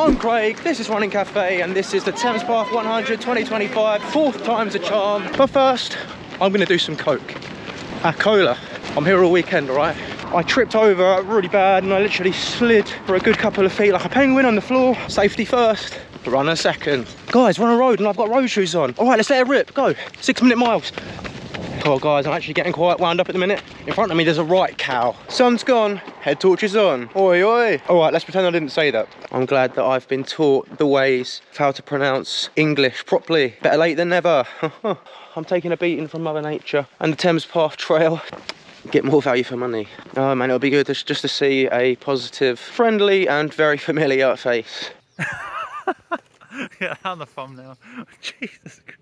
I'm Craig, this is Running Cafe, and this is the Thames Path 100 2025, 4th time's a charm. But first, I'm gonna do some coke. Cola. I'm here all weekend, alright? I tripped over really bad and I literally slid for a good couple of feet like a penguin on the floor. Safety first, run a second. Guys, we're on a road and I've got road shoes on. Alright, let's let it rip, go. 6-minute miles. Oh guys, I'm actually getting quite wound up at the minute. In front of me there's a right cow. Sun's gone, head torches on. Oi oi. Alright, let's pretend I didn't say that. I'm glad that I've been taught the ways of how to pronounce English properly. Better late than never. I'm taking a beating from Mother Nature and the Thames Path Trail. Get more value for money. Oh man, it'll be good just to see a positive, friendly and very familiar face. Yeah, on the thumbnail. Jesus Christ.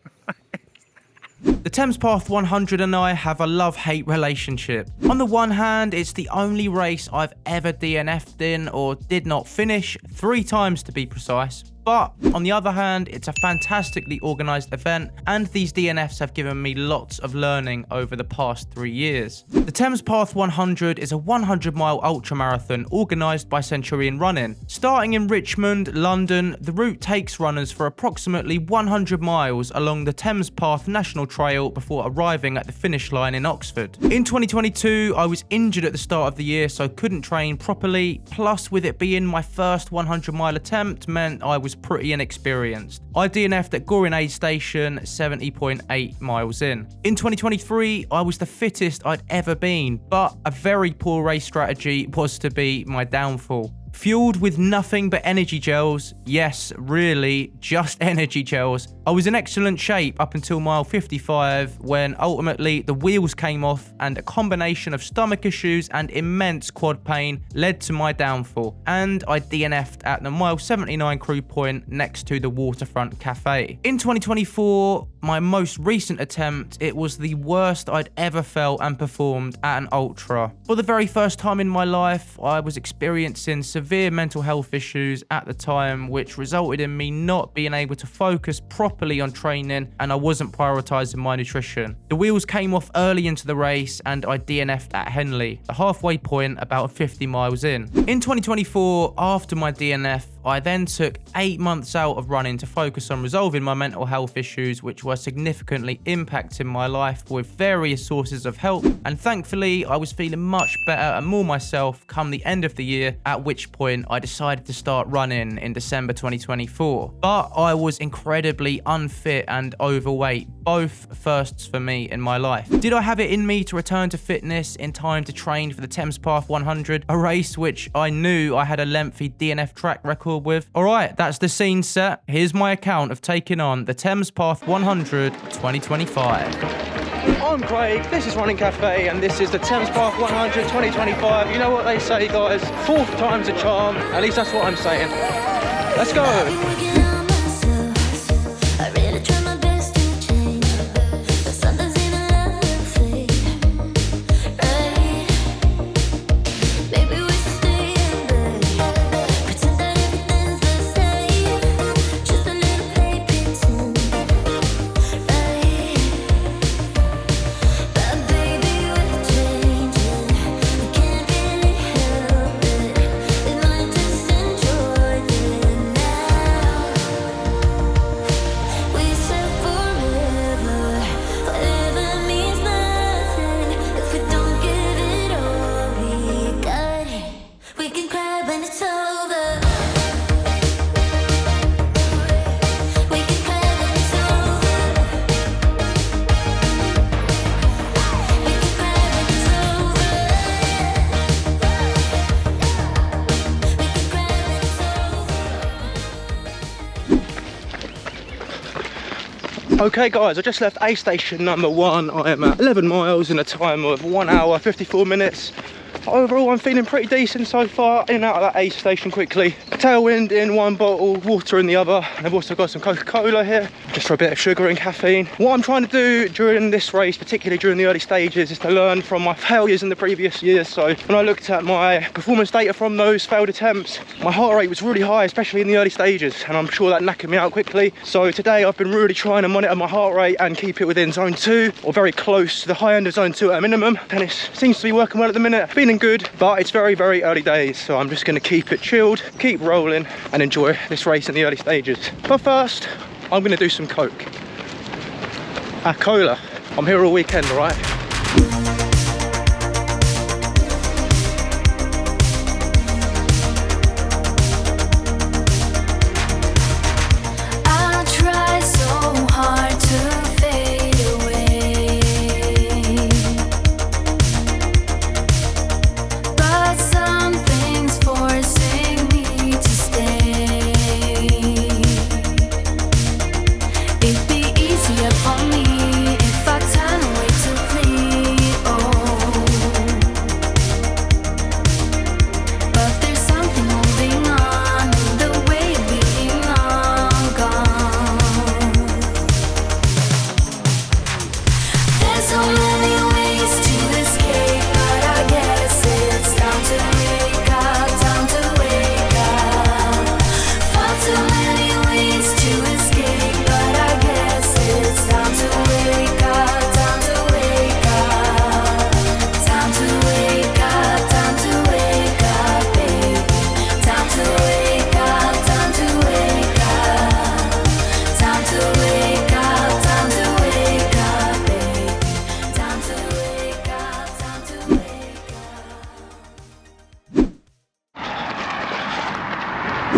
The Thames Path 100 and I have a love-hate relationship. On the one hand, it's the only race I've ever DNF'd in, or did not finish, 3 times to be precise. But on the other hand, it's a fantastically organised event, and these DNFs have given me lots of learning over the past 3 years. The Thames Path 100 is a 100-mile ultramarathon organised by Centurion running. Starting in Richmond, London, the route takes runners for approximately 100 miles along the Thames Path National Trail before arriving at the finish line in Oxford. In 2022, I was injured at the start of the year, so couldn't train properly, plus with it being my first 100-mile attempt meant I was pretty inexperienced. I DNF'd at Goring Aid Station 70.8 miles in. In 2023, I was the fittest I'd ever been, but a very poor race strategy was to be my downfall. Fueled with nothing but energy gels, yes, really, just energy gels, I was in excellent shape up until mile 55 when ultimately the wheels came off and a combination of stomach issues and immense quad pain led to my downfall, and I DNF'd at the mile 79 crew point next to the Waterfront Cafe. In 2024, my most recent attempt, it was the worst I'd ever felt and performed at an ultra. For the very first time in my life, I was experiencing severe mental health issues at the time, which resulted in me not being able to focus properly on training, and I wasn't prioritising my nutrition. The wheels came off early into the race and I DNF'd at Henley, the halfway point about 50 miles in. In 2024, after my DNF, I then took 8 months out of running to focus on resolving my mental health issues, which were significantly impacting my life with various sources of help, and thankfully I was feeling much better and more myself come the end of the year, at which point I decided to start running in December 2024. But I was incredibly unfit and overweight, both firsts for me in my life. Did I have it in me to return to fitness in time to train for the Thames Path 100, a race which I knew I had a lengthy DNF track record with? Alright, that's the scene set. Here's my account of taking on the Thames Path 100 2025. I'm Craig, this is Running Cafe, and this is the Thames Path 100 2025. You know what they say, guys, 4th time's a charm. At least that's what I'm saying. Let's go. Okay guys, I just left A station number 1. I am at 11 miles in a time of 1 hour 54 minutes. Overall, I'm feeling pretty decent so far. In and out of that A station quickly. Tailwind in one bottle, water in the other. And I've also got some Coca-Cola here, just for a bit of sugar and caffeine. What I'm trying to do during this race, particularly during the early stages, is to learn from my failures in the previous years. So when I looked at my performance data from those failed attempts, my heart rate was really high, especially in the early stages. And I'm sure that knackered me out quickly. So today I've been really trying to monitor my heart rate and keep it within zone 2, or very close to the high end of zone 2 at a minimum. And it seems to be working well at the minute. Feeling feeling good, but it's very, very early days, so I'm just going to keep it chilled, keep rolling, and enjoy this race in the early stages. But first, I'm going to do some coke. Cola. I'm here all weekend, all right?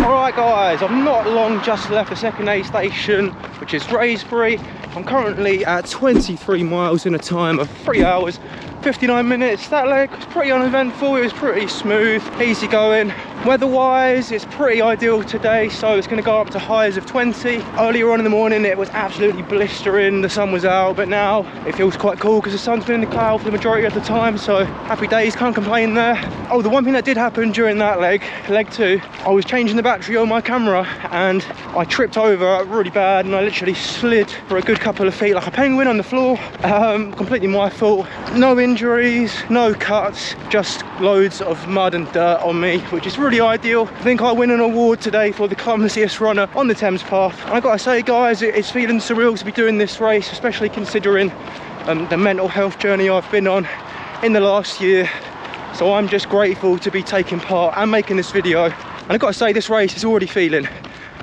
Alright guys, I've not long just left the second aid station, which is Raysbury. I'm currently at 23 miles in a time of 3 hours 59 minutes. That leg was pretty uneventful, it was pretty smooth, easy going. Weather-wise, it's pretty ideal today, so it's going to go up to highs of 20. Earlier on in the morning, it was absolutely blistering, the sun was out, but now it feels quite cool because the sun's been in the cloud for the majority of the time, so happy days, can't complain there. Oh, the one thing that did happen during that leg 2, I was changing the battery on my camera and I tripped over really bad and I literally slid for a good couple of feet like a penguin on the floor. Completely my fault. No injuries, no cuts, just loads of mud and dirt on me, which is really ideal. I think I win an award today for the clumsiest runner on the Thames Path. And I gotta say guys, it's feeling surreal to be doing this race, especially considering the mental health journey I've been on in the last year. So I'm just grateful to be taking part and making this video. And I've got to say, this race is already feeling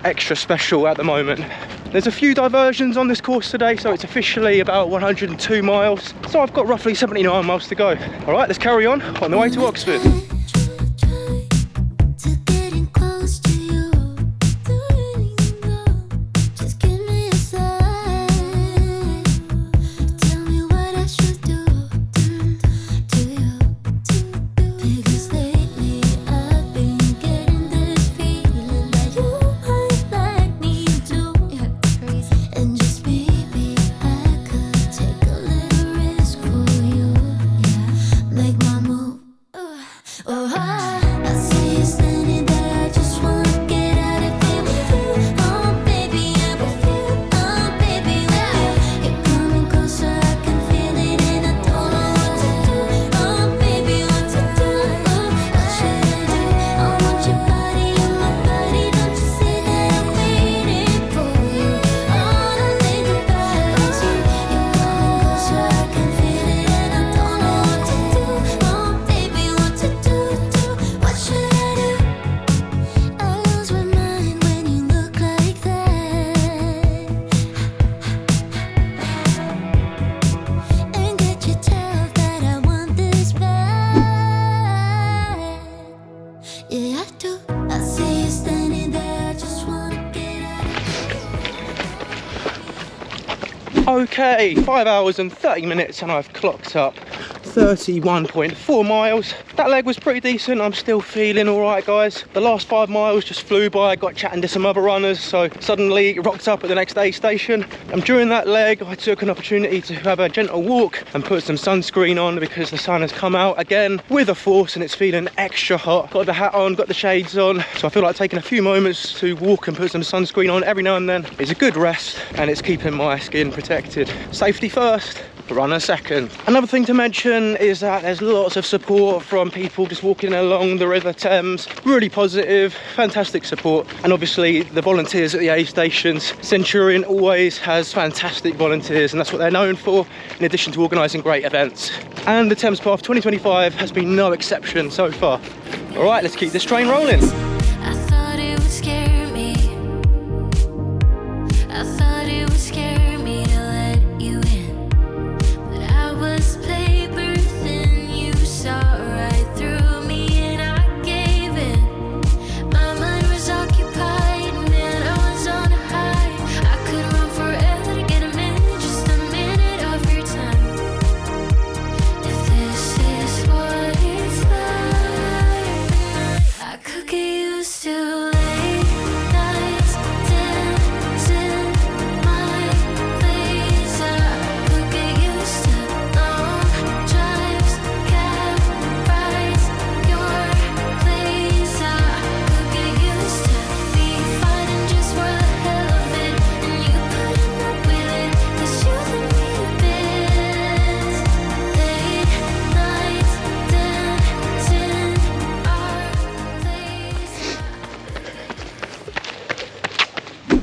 extra special at the moment. There's a few diversions on this course today, so it's officially about 102 miles. So I've got roughly 79 miles to go. All right, let's carry on the way to Oxford. Okay, 5 hours and 30 minutes and I've clocked up 31.4 miles. That leg was pretty decent. I'm still feeling all right, guys. The last 5 miles just flew by. I got chatting to some other runners, so suddenly rocked up at the next aid station. And during that leg, I took an opportunity to have a gentle walk and put some sunscreen on because the sun has come out again with a force and it's feeling extra hot. Got the hat on, got the shades on, so I feel like taking a few moments to walk and put some sunscreen on every now and then is a good rest, and it's keeping my skin protected. Safety first. runner second. Another thing to mention is that there's lots of support from people just walking along the River Thames. Really positive, fantastic support. And obviously the volunteers at the aid stations. Centurion always has fantastic volunteers, and that's what they're known for, in addition to organising great events. And the Thames Path 2025 has been no exception so far. All right, let's keep this train rolling.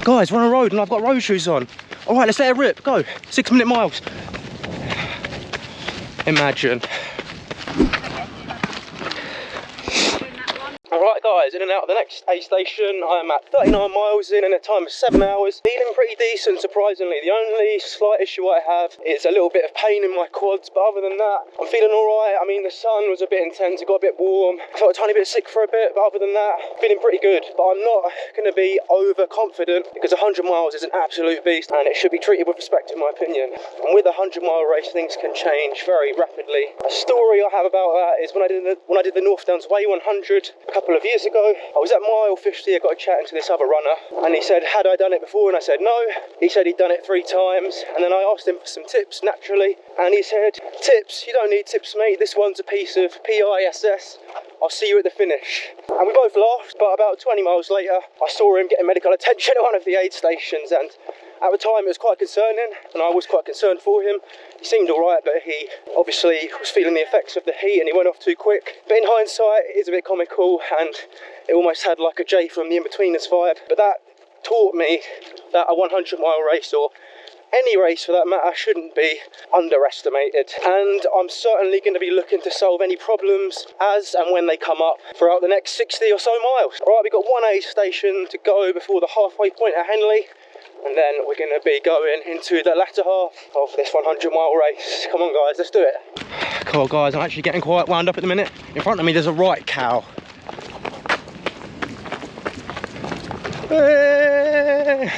Guys, we're on a road and I've got road shoes on. All right, let's let it rip, go. 6-minute miles. Imagine. Alright guys, in and out of the next aid station. I'm at 39 miles in a time of 7 hours. Feeling pretty decent, surprisingly. The only slight issue I have is a little bit of pain in my quads, but other than that, I'm feeling alright. I mean, the sun was a bit intense, it got a bit warm. I felt a tiny bit sick for a bit, but other than that, feeling pretty good. But I'm not going to be overconfident because 100 miles is an absolute beast and it should be treated with respect in my opinion. And with a 100-mile race, things can change very rapidly. A story I have about that is when I did the North Downs Way 100 a couple of years ago. I was at mile 50, I got chatting to this other runner and he said, had I done it before? And I said no. He said he'd done it 3 times, and then I asked him for some tips naturally, and he said, tips? You don't need tips, mate. This one's a piece of PISS. I'll see you at the finish. And we both laughed, but about 20 miles later I saw him getting medical attention at one of the aid stations, and at the time it was quite concerning and I was quite concerned for him. He seemed alright, but he obviously was feeling the effects of the heat and he went off too quick. But in hindsight, it is a bit comical and it almost had like a J from the In-Betweeners vibe. But that taught me that a 100-mile race, or any race for that matter, shouldn't be underestimated. And I'm certainly going to be looking to solve any problems as and when they come up throughout the next 60 or so miles. Alright, we've got one aid station to go before the halfway point at Henley, and then we're going to be going into the latter half of this 100-mile race. Come on guys, let's do it. Cool guys, I'm actually getting quite wound up at the minute. In front of me there's a right cow. Hey.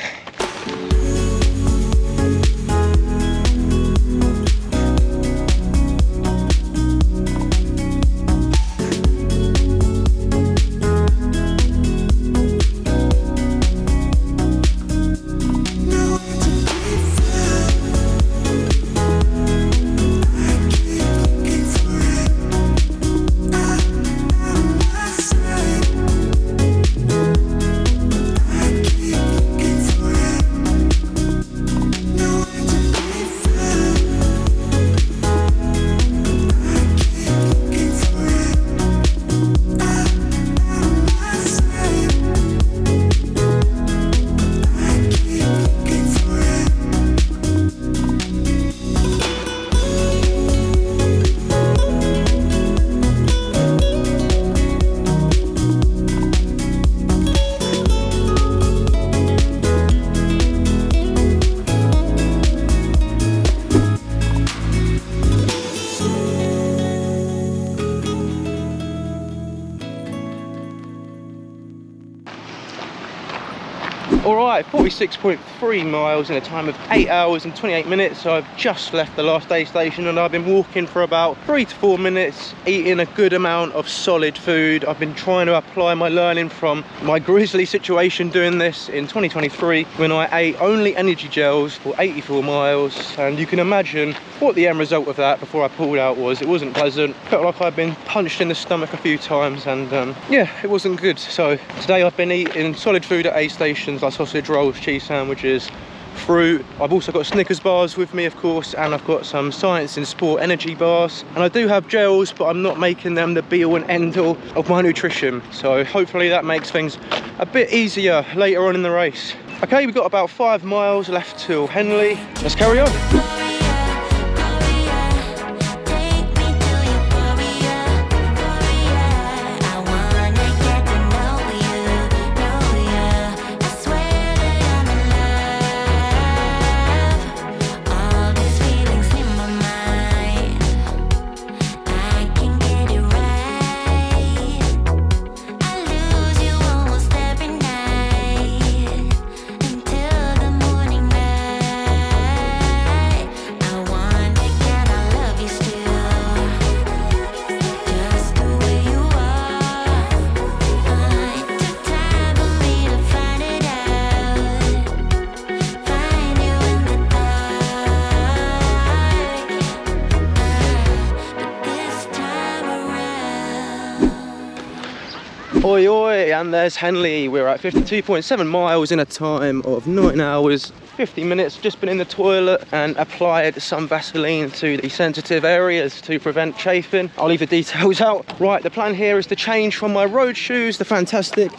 Alright, 46.3 miles in a time of 8 hours and 28 minutes. So I've just left the last aid station and I've been walking for about 3 to 4 minutes, eating a good amount of solid food. I've been trying to apply my learning from my grizzly situation doing this in 2023 when I ate only energy gels for 84 miles, and you can imagine what the end result of that before I pulled out was. It wasn't pleasant. Felt like I'd been punched in the stomach a few times, and yeah, it wasn't good. So today I've been eating solid food at aid stations like sausage rolls, cheese sandwiches, fruit. I've also got Snickers bars with me, of course, and I've got some Science in Sport energy bars. And I do have gels, but I'm not making them the be-all and end-all of my nutrition. So hopefully that makes things a bit easier later on in the race. Okay, we've got about 5 miles left till Henley. Let's carry on. Oi oi, and there's Henley. We're at 52.7 miles in a time of 9 hours 50 minutes. Just been in the toilet and applied some Vaseline to the sensitive areas to prevent chafing. I'll leave the details out. Right, the plan here is to change from my road shoes, the fantastic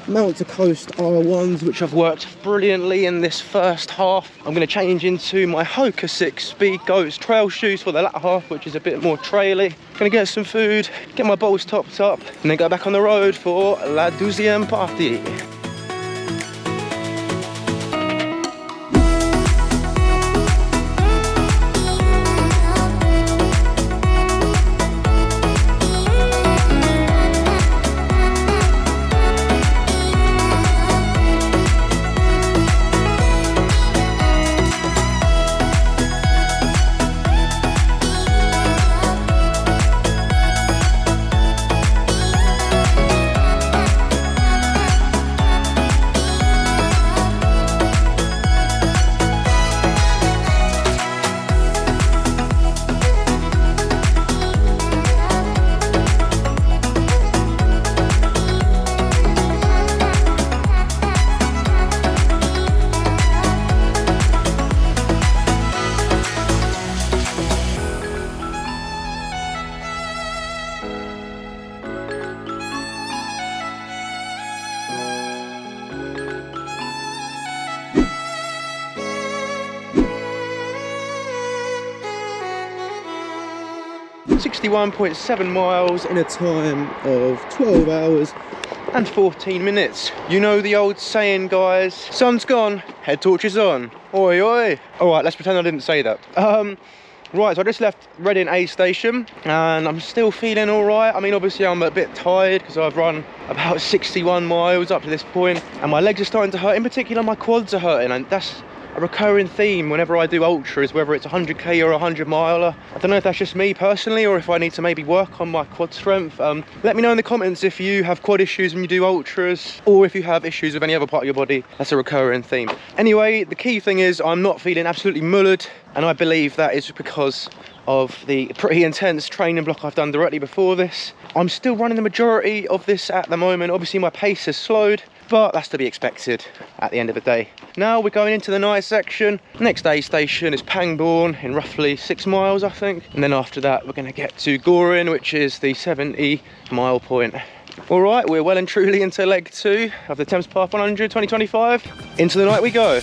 Mount to Coast R1s, which have worked brilliantly in this first half. I'm going to change into my Hoka 6 Speed Goats trail shoes for the latter half, which is a bit more traily. Going to get some food, get my bowls topped up, and then go back on the road for la deuxième partie. 61.7 miles in a time of 12 hours and 14 minutes. You know the old saying, guys, sun's gone, head torches on. Oi oi. All right, let's pretend I didn't say that. Right, so I just left Reading A station and I'm still feeling all right. I mean, obviously I'm a bit tired because I've run about 61 miles up to this point and my legs are starting to hurt. In particular, my quads are hurting, and that's a recurring theme whenever I do ultras, whether it's 100k or a 100 miler. I don't know if that's just me personally or if I need to maybe work on my quad strength. Let me know in the comments if you have quad issues when you do ultras, or if you have issues with any other part of your body. That's a recurring theme. Anyway, the key thing is I'm not feeling absolutely mullered, and I believe that is because of the pretty intense training block I've done directly before this. I'm still running the majority of this at the moment. Obviously my pace has slowed, but that's to be expected at the end of the day. Now we're going into the night section. Next aid station is Pangbourne in roughly 6 miles, I think. And then after that, we're gonna get to Goring, which is the 70 mile point. All right, we're well and truly into leg 2 of the Thames Path 100 2025. Into the night we go.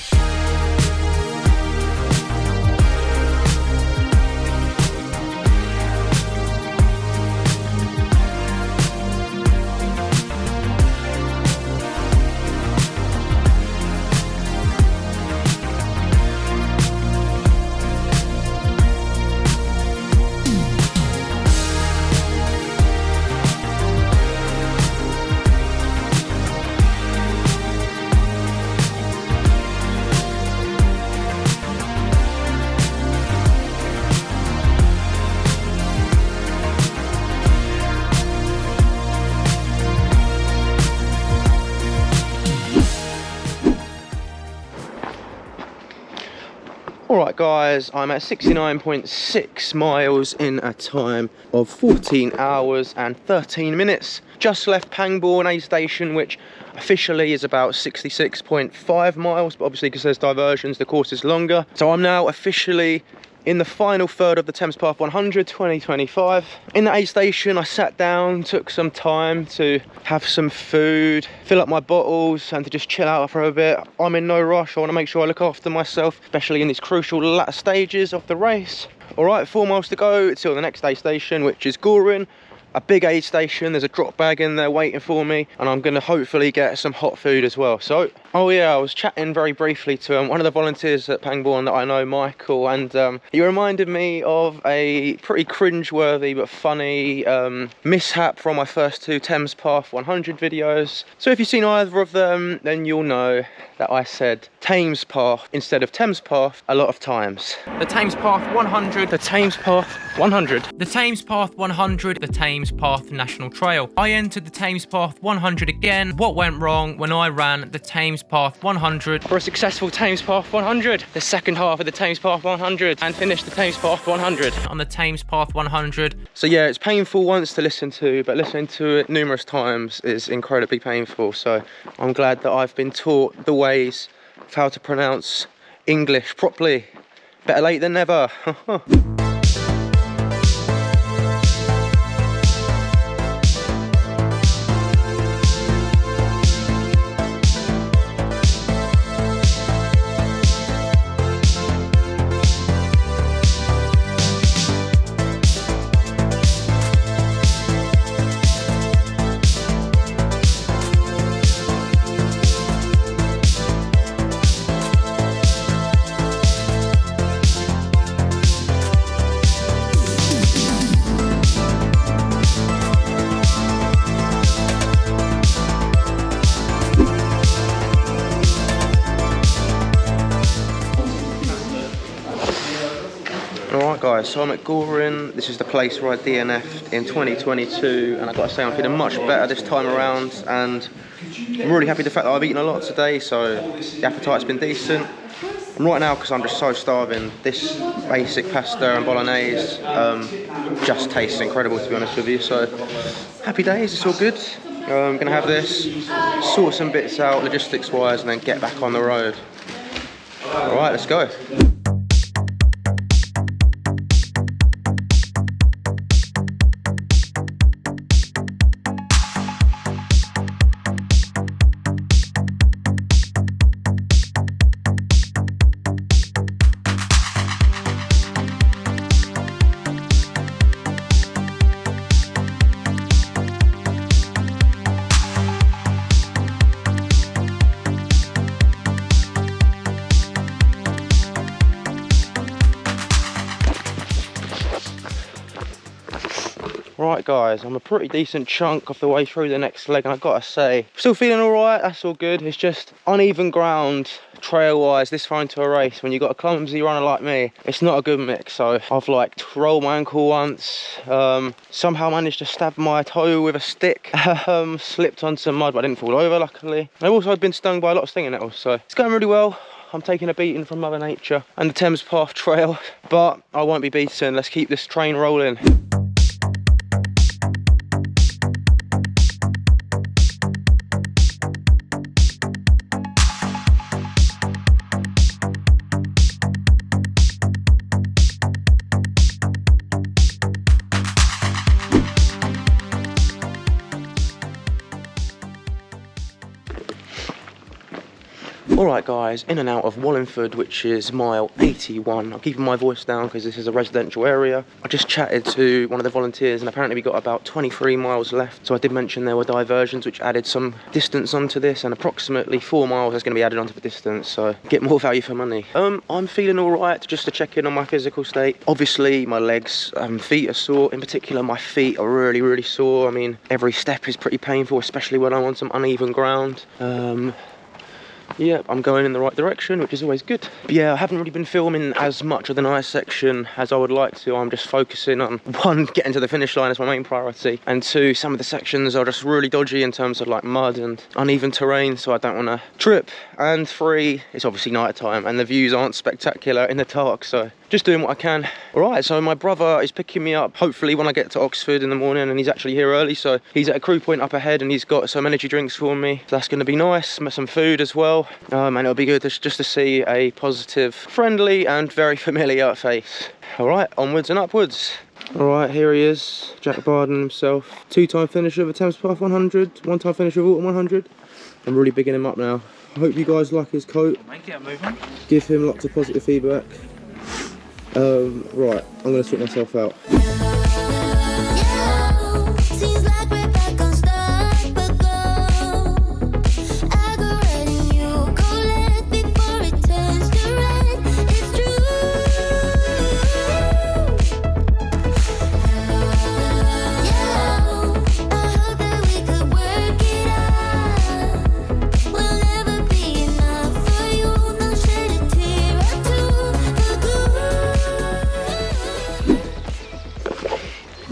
Alright guys, I'm at 69.6 miles in a time of 14 hours and 13 minutes. Just left Pangbourne aid station, which officially is about 66.5 miles, but obviously because there's diversions, the course is longer. So I'm now officially in the final third of the Thames Path 100 2025. In the aid station, I sat down, took some time to have some food, fill up my bottles, and to just chill out for a bit. I'm in no rush. I want to make sure I look after myself, especially in these crucial latter stages of the race. All right, 4 miles to go till the next aid station, which is Goring. A big aid station. There's a drop bag in there waiting for me, and I'm gonna hopefully get some hot food as well. So, oh yeah, I was chatting very briefly to one of the volunteers at Pangbourne that I know, Michael, and he reminded me of a pretty cringe-worthy but funny mishap from my first 2 Thames Path 100 videos. So if you've seen either of them, then you'll know that I said Thames Path instead of Thames Path a lot of times. The Thames Path 100. The Thames Path 100. The Thames Path 100, the Thames Path National Trail. I entered the Thames Path 100 again. What went wrong when I ran the Thames Path 100? For a successful Thames Path 100, the second half of the Thames Path 100, and finished the Thames Path 100. On the Thames Path 100. So yeah, it's painful once to listen to, but listening to it numerous times is incredibly painful. So I'm glad that I've been taught the ways of how to pronounce English properly. Better late than never. Alright guys, so I'm at Goring. This is the place where I DNF'd in 2022, and I've got to say I'm feeling much better this time around, and I'm really happy with the fact that I've eaten a lot today, so the appetite's been decent. And right now, because I'm just so starving, this basic pasta and bolognese just tastes incredible, to be honest with you. So happy days, it's all good. I'm gonna have this, sort some bits out logistics wise, and then get back on the road. Alright, let's go. Right guys, I'm a pretty decent chunk of the way through the next leg, and I've got to say, still feeling alright, that's all good. It's just uneven ground, trail-wise, this far into a race, when you've got a clumsy runner like me, it's not a good mix. So I've like rolled my ankle once, somehow managed to stab my toe with a stick, slipped on some mud, but I didn't fall over, luckily. I've also been stung by a lot of stinging nettles, so it's going really well. I'm taking a beating from Mother Nature and the Thames Path Trail, but I won't be beaten. Let's keep this train rolling. Alright guys, in and out of Wallingford, which is mile 81. I'm keeping my voice down because this is a residential area. I just chatted to one of the volunteers, and apparently we got about 23 miles left. So I did mention there were diversions which added some distance onto this, and approximately 4 miles is going to be added onto the distance, so get more value for money. I'm feeling alright, just to check in on my physical state. Obviously my legs and feet are sore. In particular my feet are really sore. I mean, every step is pretty painful, especially when I'm on some uneven ground. Yeah, I'm going in the right direction, which is always good. But yeah, I haven't really been filming as much of the nice section as I would like to. I'm just focusing on, 1, getting to the finish line is my main priority, and 2, some of the sections are just really dodgy in terms of like mud and uneven terrain, so I don't want to trip, and 3, it's obviously night time and the views aren't spectacular in the dark, so just doing what I can. All right, so my brother is picking me up hopefully when I get to Oxford in the morning, and he's actually here early, so he's at a crew point up ahead and he's got some energy drinks for me, so that's going to be nice. Some food as well, and it'll be good just to see a positive, friendly and very familiar face. All right, onwards and upwards. All right, here he is, Jack Barden himself, 2-time finisher of the Thames Path 100, 1-time finisher of Autumn 100. I'm really bigging him up now. I hope you guys like his coat. Make it moving. Give him lots of positive feedback. Right, I'm going to sort myself out.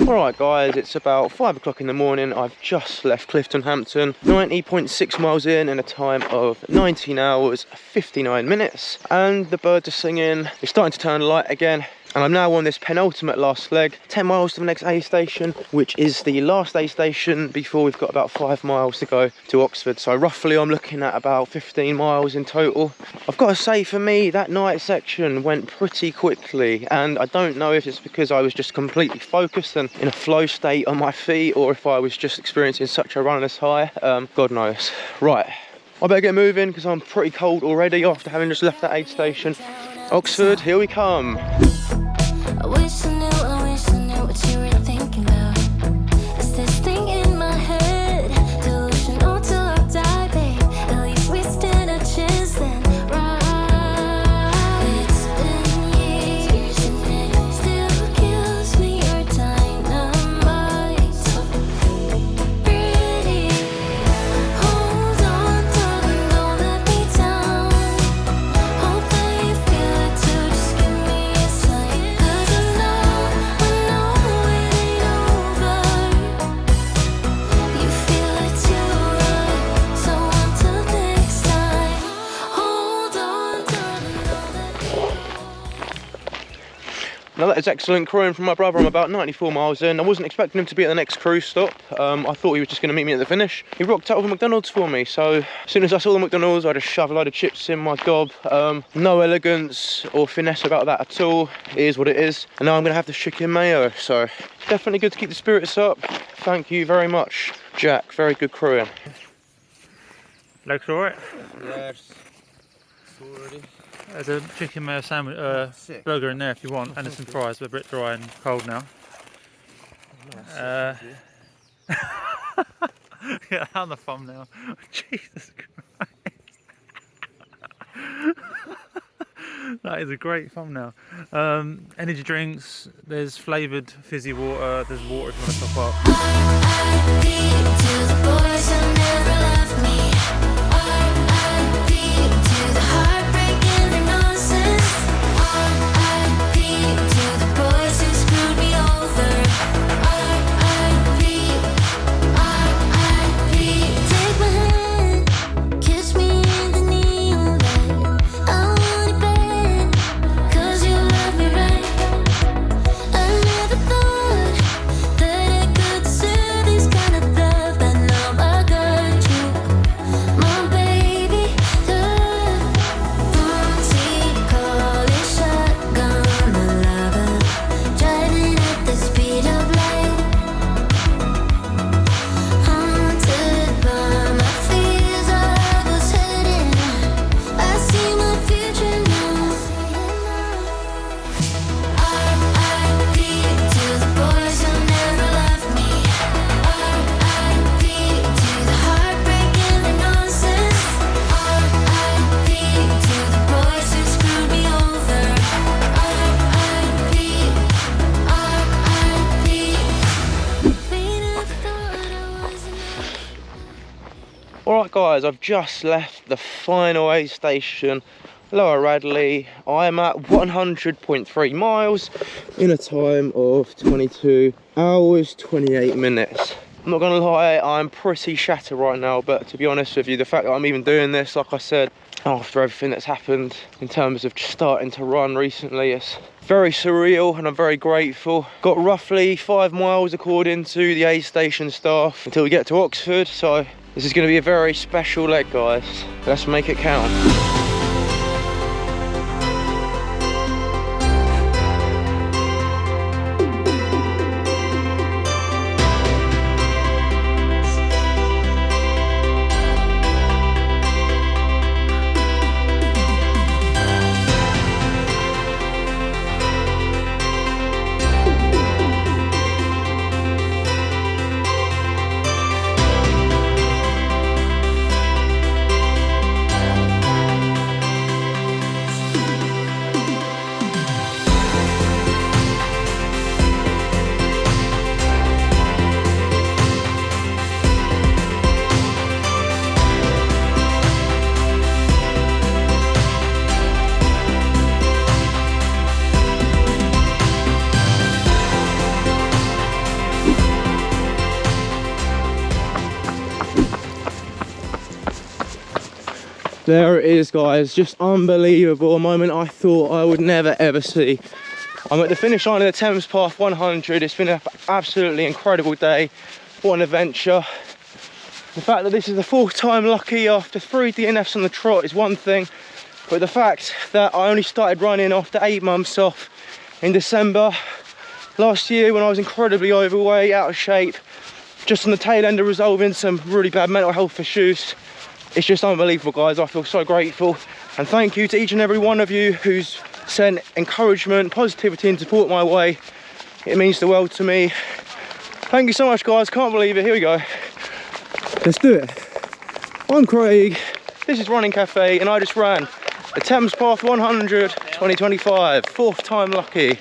Alright guys, it's about 5 o'clock in the morning. I've just left Clifton Hampton, 90.6 miles in a time of 19 hours, 59 minutes. And the birds are singing, it's starting to turn light again. And I'm now on this penultimate last leg, 10 miles to the next aid station, which is the last aid station before we've got about 5 miles to go to Oxford. So roughly I'm looking at about 15 miles in total. I've got to say, for me, that night section went pretty quickly, and I don't know if it's because I was just completely focused and in a flow state on my feet, or if I was just experiencing such a runner's high. God knows. Right, I better get moving because I'm pretty cold already after having just left that aid station. Oxford, here we come. I wish I knew what you were thinking about. Is this thing in my head delusional till I die, babe? At least we stand a chance then, right? It's been years and it still kills me. Your dynamite, so pretty. Hold on, darling, don't let me down. Hope that you feel it too. Just give me a sign. 'Cause I know it ain't over. You feel it too, right? So until next time, hold on, darling, don't let me go. Now that is excellent crewing from my brother. I'm about 94 miles in. I wasn't expecting him to be at the next cruise stop. I thought he was just going to meet me at the finish. He rocked out with a McDonald's for me, so as soon as I saw the McDonald's, I just shoved a load of chips in my gob. No elegance or finesse about that at all. It is what it is. And now I'm going to have the chicken mayo, so definitely good to keep the spirits up. Thank you very much, Jack. Very good crewing. Legs alright? Yes. Already. There's a chicken mayo sandwich, burger in there if you want, and there's some fries. They're a bit dry and cold now. Yeah, on the thumbnail. Jesus Christ. That is a great thumbnail. Energy drinks, there's flavoured fizzy water, there's water if you want to top up. R.I.P. to the boys who never left me. R.I.P. to the heartbreak and the nonsense. R.I.P. to the boys who screwed me over. R.I.P. R.I.P. Take my hand, kiss me in the neon light. I want it bad, 'cause you love me right. I never thought that I could deserve this kind of love, but now I got you, my baby. Love, fancy, call it shotgun, my lover, driving at the speed of light. Haunted by my fears, I was heading. I see my future now. R.I.P. to the boys who never left me. R.I.P. to the heartbreak and the nonsense. R.I.P. to the boys who screwed me over. R.I.P. R.I.P. They never thought I was enough. Alright guys, I've just left the final aid station, Lower Radley. I'm at 100.3 miles in a time of 22 hours, 28 minutes. I'm not gonna lie, I'm pretty shattered right now, but to be honest with you, the fact that I'm even doing this, like I said, after everything that's happened in terms of just starting to run recently, it's very surreal and I'm very grateful. Got roughly 5 miles according to the aid station staff until we get to Oxford, so this is going to be a very special leg, guys. Let's make it count. There it is, guys, just unbelievable. A moment I thought I would never ever see. I'm at the finish line of the Thames Path 100. It's been an absolutely incredible day. What an adventure. The fact that this is the 4th time lucky after 3 DNFs on the trot is one thing, but the fact that I only started running after 8 months off in December last year when I was incredibly overweight, out of shape, just on the tail end of resolving some really bad mental health issues. It's just unbelievable, guys. I feel so grateful, and thank you to each and every one of you who's sent encouragement, positivity and support my way. It means the world to me. Thank you so much, guys. Can't believe it. Here we go. Let's do it. I'm Craig, this is Running Cafe, and I just ran the Thames Path 100 2025, 4th time lucky.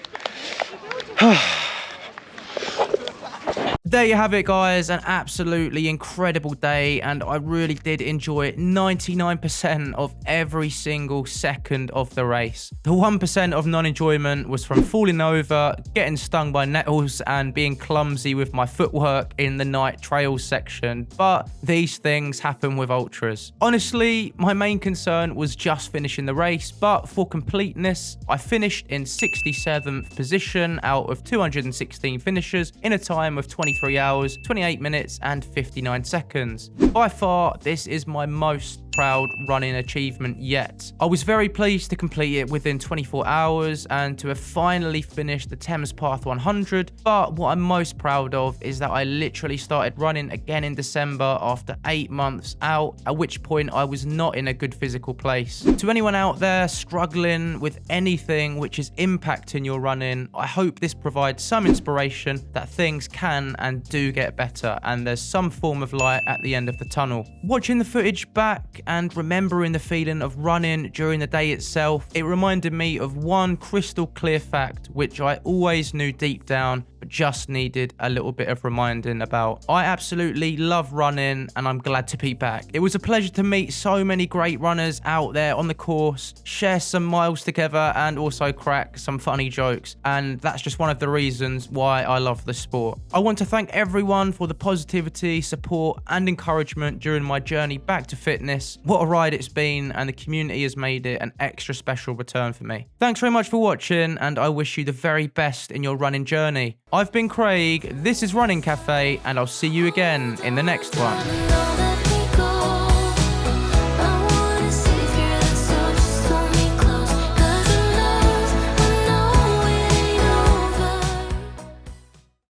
There you have it, guys, an absolutely incredible day, and I really did enjoy 99% of every single second of the race. The 1% of non-enjoyment was from falling over, getting stung by nettles, and being clumsy with my footwork in the night trails section, but these things happen with ultras. Honestly, my main concern was just finishing the race, but for completeness, I finished in 67th position out of 216 finishers in a time of 23 hours, 28 minutes and 59 seconds. By far, this is my most proud running achievement yet. I was very pleased to complete it within 24 hours and to have finally finished the Thames Path 100, but what I'm most proud of is that I literally started running again in December after 8 months out, at which point I was not in a good physical place. To anyone out there struggling with anything which is impacting your running, I hope this provides some inspiration that things can and do get better, and there's some form of light at the end of the tunnel. Watching the footage back and remembering the feeling of running during the day itself, it reminded me of one crystal clear fact which I always knew deep down but just needed a little bit of reminding about. I absolutely love running and I'm glad to be back. It was a pleasure to meet so many great runners out there on the course, share some miles together and also crack some funny jokes, and that's just one of the reasons why I love the sport. I want to thank everyone for the positivity, support and encouragement during my journey back to fitness. What a ride it's been, and the community has made it an extra special return for me. Thanks very much for watching, and I wish you the very best in your running journey. I've been Craig, this is Running Cafe, and I'll see you again in the next one.